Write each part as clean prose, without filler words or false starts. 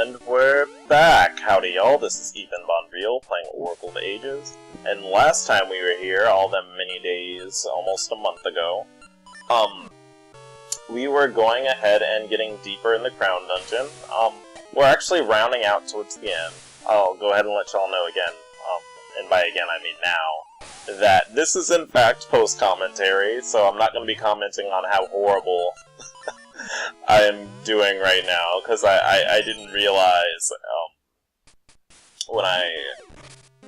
And we're back! Howdy y'all, this is Ethan Bonreal playing Oracle of Ages. And last time we were here, all them many days, almost a month ago, we were going ahead and getting deeper in the Crown Dungeon. We're actually rounding out towards the end. I'll go ahead and let y'all know again, and by again I mean now, that this is in fact post-commentary, so I'm not going to be commenting on how horrible I am doing right now, because I didn't realize when I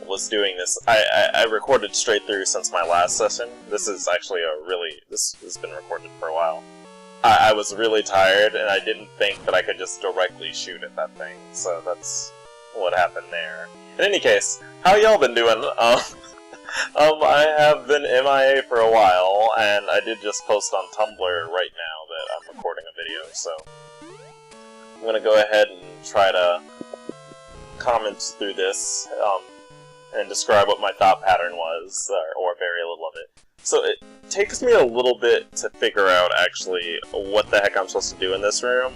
was doing this. I recorded straight through since my last session. This is actually this has been recorded for a while. I was really tired, and I didn't think that I could just directly shoot at that thing, so that's what happened there. In any case, how y'all been doing? I have been MIA for a while, and I did just post on Tumblr right now that I'm recording a video, so I'm gonna go ahead and try to comment through this, and describe what my thought pattern was, or very little of it. So it takes me a little bit to figure out, actually, what the heck I'm supposed to do in this room,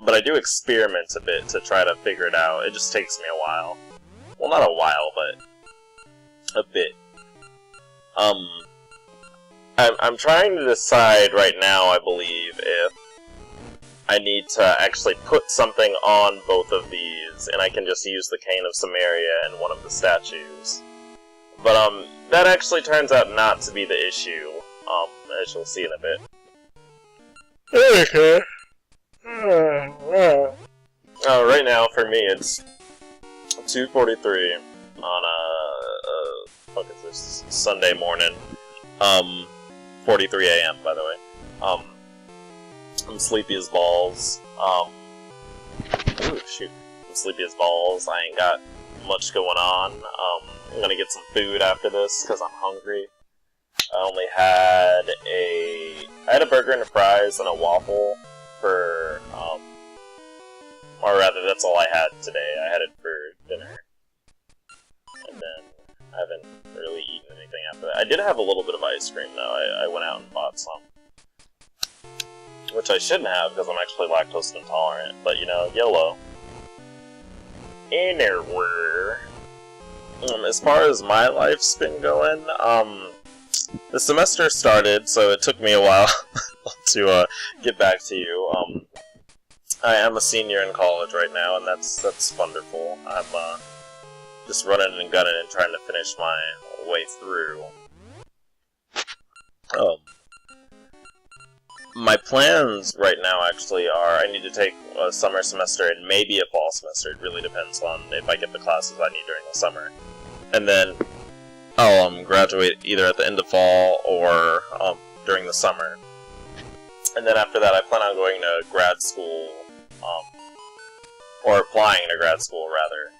but I do experiment a bit to try to figure it out. It just takes me a while. Well, not a while, but a bit. I'm trying to decide right now, I believe, if I need to actually put something on both of these, and I can just use the Cane of Samaria in one of the statues. But, that actually turns out not to be the issue, as you'll see in a bit. Okay. Right now, for me, it's 2:43 on fuck is this, Sunday morning. 43 AM, by the way. I'm sleepy as balls. Ooh, shoot. I'm sleepy as balls. I ain't got much going on. I'm gonna get some food after this, because I'm hungry. I only had I had a burger and a fries and a waffle for, or rather, that's all I had today. I had it for dinner. And then I haven't really eaten anything after that. I did have a little bit of ice cream, though. I went out and bought some. Which I shouldn't have, because I'm actually lactose intolerant. But, you know, YOLO. Anywhere. As far as my life's been going, the semester started, so it took me a while to get back to you. I am a senior in college right now, and that's wonderful. I'm just running and gunning and trying to finish my way through. My plans right now actually are I need to take a summer semester and maybe a fall semester. It really depends on if I get the classes I need during the summer. And then I'll graduate either at the end of fall or during the summer. And then after that I plan on going to grad school, or applying to grad school rather.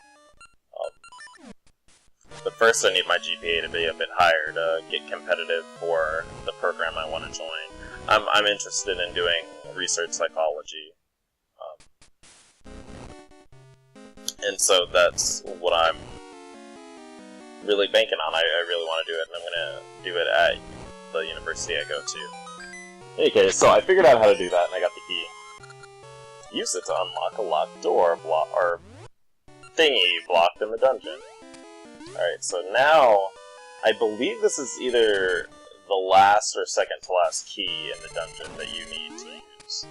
But first I need my GPA to be a bit higher to get competitive for the program I want to join. I'm interested in doing research psychology. And so that's what I'm really banking on. I really want to do it, and I'm going to do it at the university I go to. Okay, so I figured out how to do that, and I got the key. Use it to unlock a locked door or thingy blocked in the dungeon. Alright, so now, I believe this is either the last or second to last key in the dungeon that you need to use.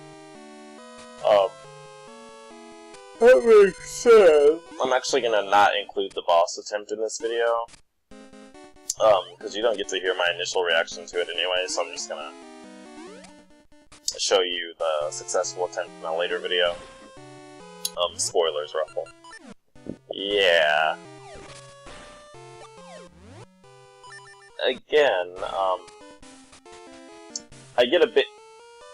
That makes sense. I'm actually gonna not include the boss attempt in this video, because you don't get to hear my initial reaction to it anyway, so I'm just gonna show you the successful attempt in a later video. Spoilers, Ruffle. Yeah. Again, I get a bit...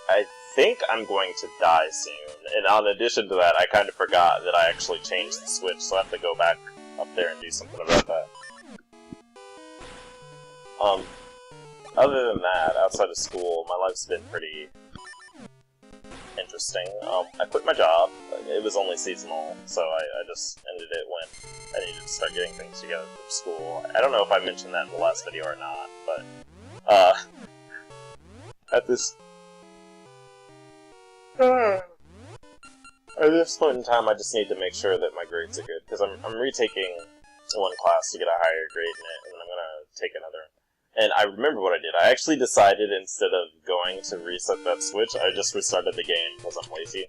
I think I'm going to die soon, and in addition to that, I kind of forgot that I actually changed the switch, so I have to go back up there and do something about that. Other than that, outside of school, my life's been pretty interesting. I quit my job. It was only seasonal, so I just ended it when I needed to start getting things together from school. I don't know if I mentioned that in the last video or not, but, at this... At this point in time, I just need to make sure that my grades are good, because I'm retaking one class to get a higher grade in it, and then I'm gonna take another. And I remember what I did. I actually decided, instead of going to reset that switch, I just restarted the game because I'm lazy.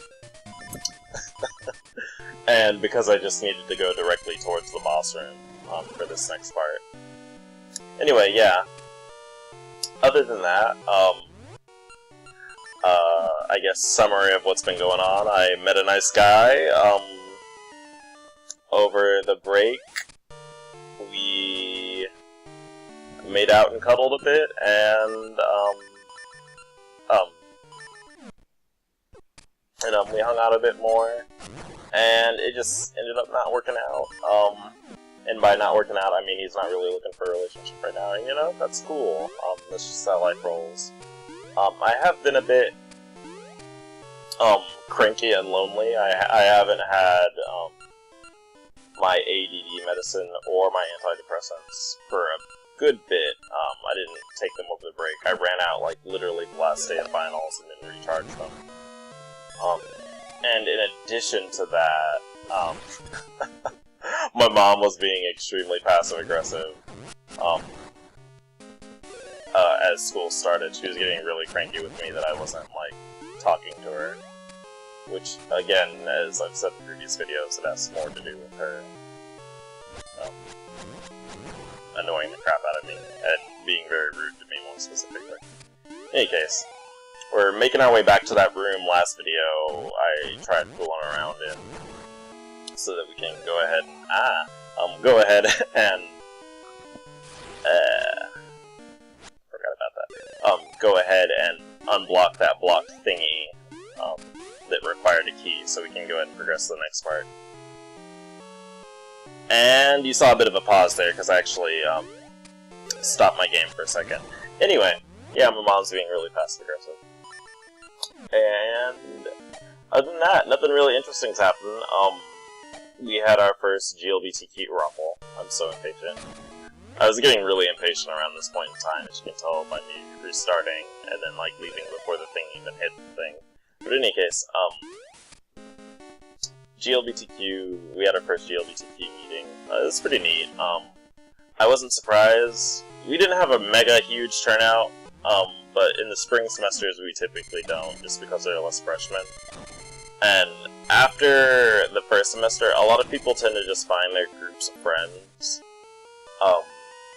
And because I just needed to go directly towards the boss room for this next part. Anyway, yeah. Other than that, I guess summary of what's been going on. I met a nice guy, over the break. We made out and cuddled a bit, and, we hung out a bit more, and it just ended up not working out. And by not working out, I mean he's not really looking for a relationship right now, and you know, that's cool. That's just how life rolls. I have been a bit, cranky and lonely. I haven't had, my ADD medicine or my antidepressants for a good bit. I didn't take them over the break. I ran out, like, literally the last day of finals and didn't recharge them. And in addition to that, my mom was being extremely passive-aggressive, as school started. She was getting really cranky with me that I wasn't, like, talking to her. Which, again, as I've said in previous videos, it has more to do with her annoying the crap out of me, and being very rude to me, more specifically. In any case, we're making our way back to that room. Last video I tried fooling around in, so that we can go ahead and, forgot about that. Go ahead and unblock that blocked thingy, that required a key, so we can go ahead and progress to the next part. And you saw a bit of a pause there, because I actually, stopped my game for a second. Anyway, yeah, my mom's being really passive-aggressive. And other than that, nothing really interesting's happened. We had our first GLBTQ rumble. I'm so impatient. I was getting really impatient around this point in time, as you can tell by me restarting, and then, like, leaving before the thing even hit the thing. But in any case, GLBTQ, we had our first GLBTQ meeting. It was pretty neat. I wasn't surprised. We didn't have a mega huge turnout, but in the spring semesters we typically don't, just because there are less freshmen. And after the first semester, a lot of people tend to just find their groups of friends,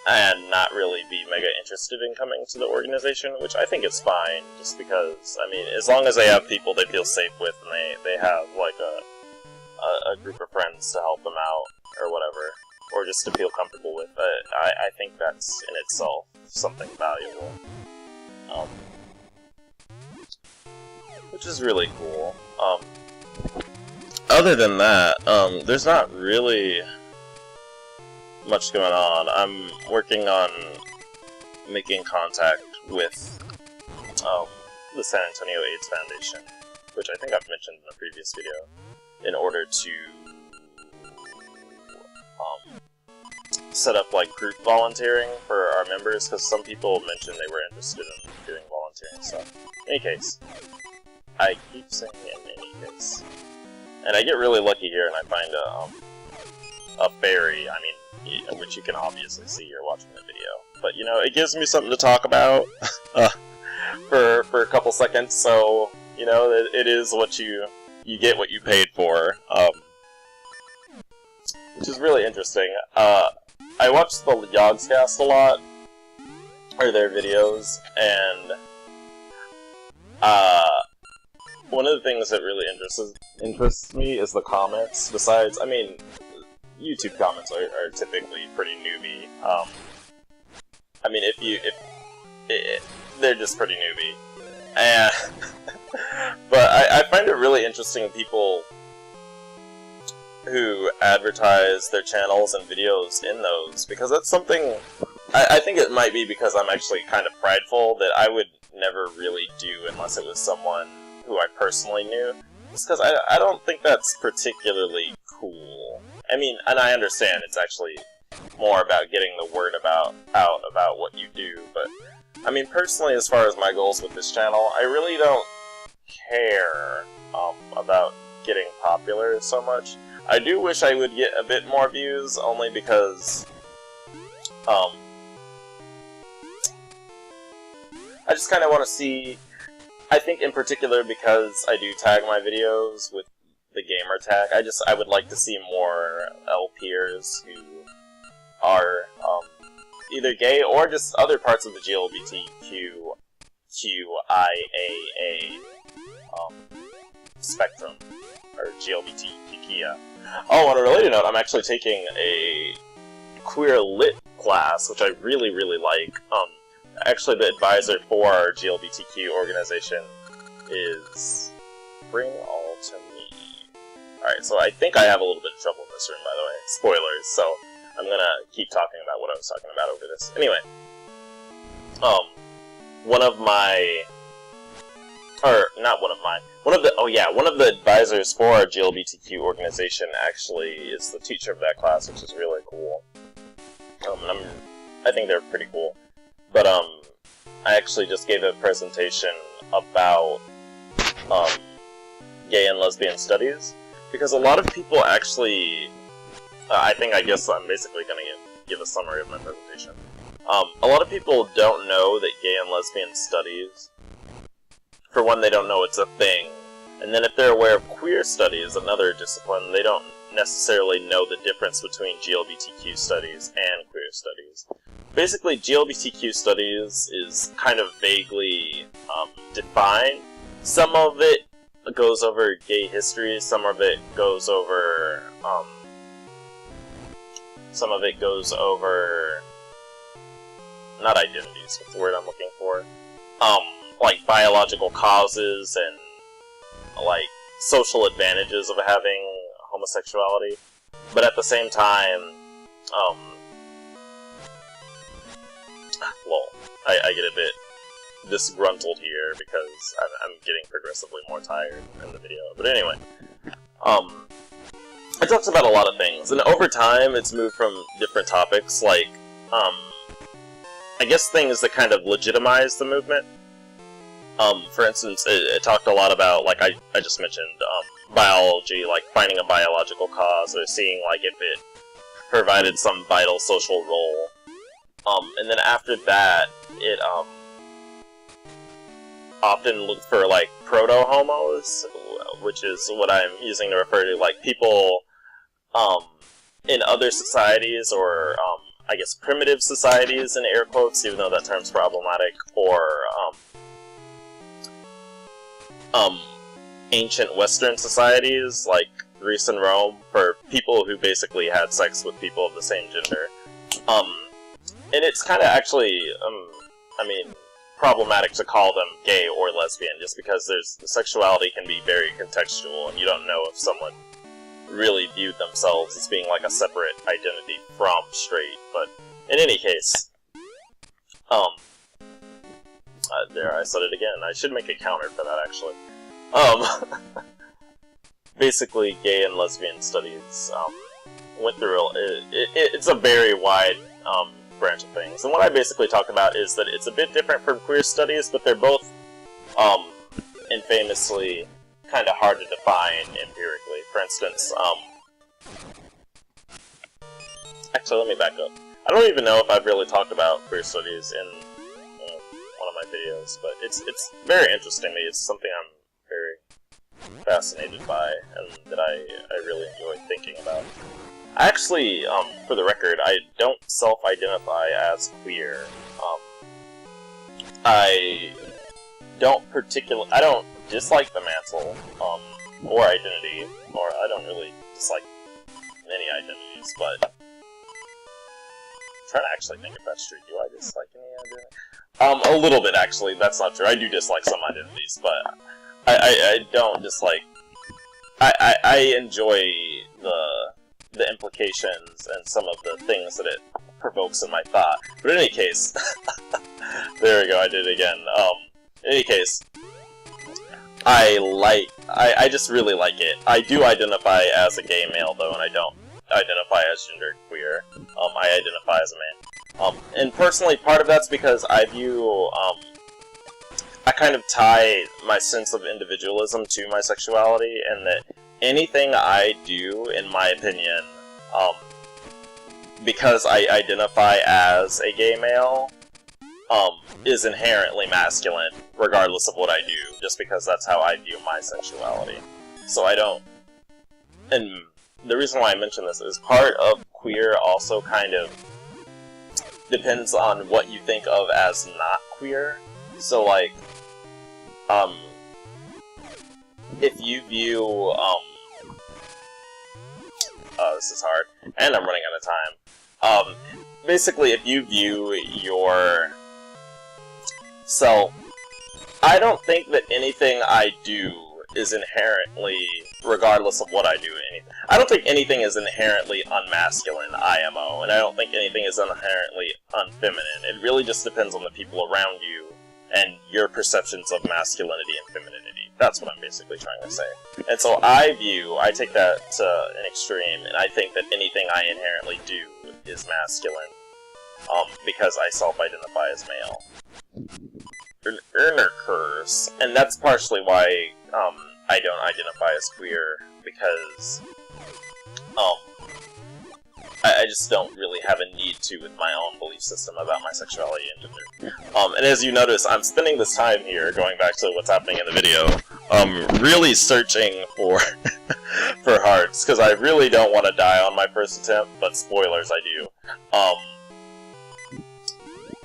and not really be mega interested in coming to the organization, which I think is fine, just because, I mean, as long as they have people they feel safe with, and they have, like, a group of friends to help them out, or whatever, or just to feel comfortable with, I think that's, in itself, something valuable. Which is really cool. Other than that, there's not really much going on. I'm working on making contact with the San Antonio AIDS Foundation, which I think I've mentioned in a previous video, in order to set up, like, group volunteering for our members, because some people mentioned they were interested in doing volunteering stuff. In any case, I keep saying in any case. And I get really lucky here, and I find a fairy, I mean, which you can obviously see you're watching the video. But, you know, it gives me something to talk about for a couple seconds, so, you know, it is what you get what you paid for, which is really interesting. I watched the Yogscast a lot, or their videos, and one of the things that really interests me is the comments. Besides, I mean, YouTube comments are typically pretty newbie. I mean, they're just pretty newbie. And but I find it really interesting people who advertise their channels and videos in those, because that's something, I think it might be because I'm actually kind of prideful that I would never really do unless it was someone who I personally knew. It's because I don't think that's particularly cool. I mean, and I understand it's actually more about getting the word out about what you do, but I mean, personally, as far as my goals with this channel, I really don't care about getting popular so much. I do wish I would get a bit more views, only because, I just kind of want to see, I think in particular because I do tag my videos with the gamer tag, I would like to see more LPers who are, either gay or just other parts of the GLBTQIAA spectrum, or GLBTQIA. Oh, on a related note, I'm actually taking a queer lit class, which I really, really like. Actually, the advisor for our GLBTQ organization is Bring All to Me. Alright, so I think I have a little bit of trouble in this room, by the way. Spoilers, so I'm gonna keep talking about what I was talking about over this. Anyway, one of the advisors for our GLBTQ organization actually is the teacher of that class, which is really cool. I think they're pretty cool. But, I actually just gave a presentation about, gay and lesbian studies, because a lot of people actually, I guess I'm basically gonna give a summary of my presentation. A lot of people don't know that gay and lesbian studies, for one, they don't know it's a thing, and then if they're aware of queer studies, another discipline, they don't necessarily know the difference between GLBTQ studies and queer studies. Basically, GLBTQ studies is kind of vaguely defined. Some of it goes over gay history, some of it goes over, not identities, what's the word I'm looking for? Like biological causes and, like, social advantages of having homosexuality. But at the same time, I get a bit disgruntled here because I'm getting progressively more tired in the video. But anyway, it talks about a lot of things, and over time it's moved from different topics, like, I guess things that kind of legitimize the movement. For instance, it talked a lot about, like I just mentioned, biology, like finding a biological cause, or seeing, like, if it provided some vital social role. And then after that, it, often looked for, like, proto-homos, which is what I'm using to refer to, like, people, in other societies, or, I guess primitive societies, in air quotes, even though that term's problematic, or, ancient Western societies, like Greece and Rome, for people who basically had sex with people of the same gender. And it's kind of actually, problematic to call them gay or lesbian, just because the sexuality can be very contextual, and you don't know if someone really viewed themselves as being like a separate identity from straight. But in any case, there, I said it again. I should make a counter for that, actually. Basically, gay and lesbian studies, went through, it's a very wide, branch of things. And what I basically talk about is that it's a bit different from queer studies, but they're both, infamously kind of hard to define empirically. For instance, actually, let me back up. I don't even know if I've really talked about queer studies in one of my videos, but it's very interesting to me. It's something I'm very fascinated by, and that I really enjoy thinking about. Actually, for the record, I don't self-identify as queer. I don't dislike the mantle, or identity, or I don't really dislike any identities, but I'm trying to actually think if that's true. Do I dislike any identity? A little bit, actually. That's not true. I do dislike some identities, but I don't dislike... I enjoy the implications and some of the things that it provokes in my thought. But in any case... there we go, I did it again. In any case... I just really like it. I do identify as a gay male, though, and I don't identify as genderqueer. I identify as a man. And personally, part of that's because I view, I kind of tie my sense of individualism to my sexuality, and that anything I do, in my opinion, because I identify as a gay male, is inherently masculine, regardless of what I do, just because that's how I view my sexuality. So I don't... And the reason why I mention this is part of queer also kind of depends on what you think of as not queer. So, like, if you view, oh, this is hard, and I'm running out of time. Basically, if you view your... So, I don't think that anything I do is inherently, regardless of what I do, I don't think anything is inherently unmasculine, IMO, and I don't think anything is inherently unfeminine. It really just depends on the people around you and your perceptions of masculinity and femininity. That's what I'm basically trying to say. And so I take that to an extreme, and I think that anything I inherently do is masculine, because I self-identify as male. Earner curse. And that's partially why, I don't identify as queer, because, I just don't really have a need to with my own belief system about my sexuality and gender. And as you notice, I'm spending this time here, going back to what's happening in the video, really searching for for hearts, because I really don't want to die on my first attempt, but spoilers, I do.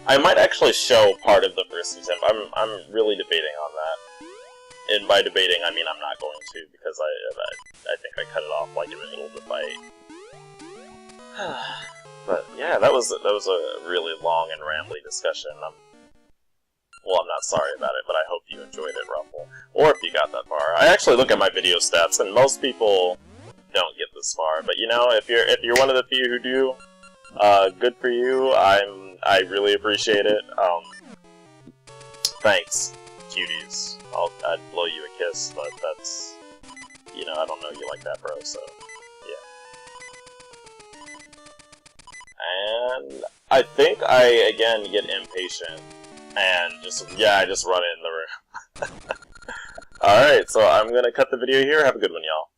I might actually show part of the first attempt. I'm really debating on that. And by debating, I mean I'm not going to, because I think I cut it off like in the middle of the fight. But yeah, that was a really long and rambly discussion. Well, I'm not sorry about it, but I hope you enjoyed it, Ruffle. Or if you got that far. I actually look at my video stats, and most people don't get this far. But you know, if you're one of the few who do, good for you. I really appreciate it. Thanks, cuties. I'd blow you a kiss, but that's, you know, I don't know you like that, bro. So yeah. And I think I again get impatient and I just run in the room. All right, so I'm gonna cut the video here. Have a good one, y'all.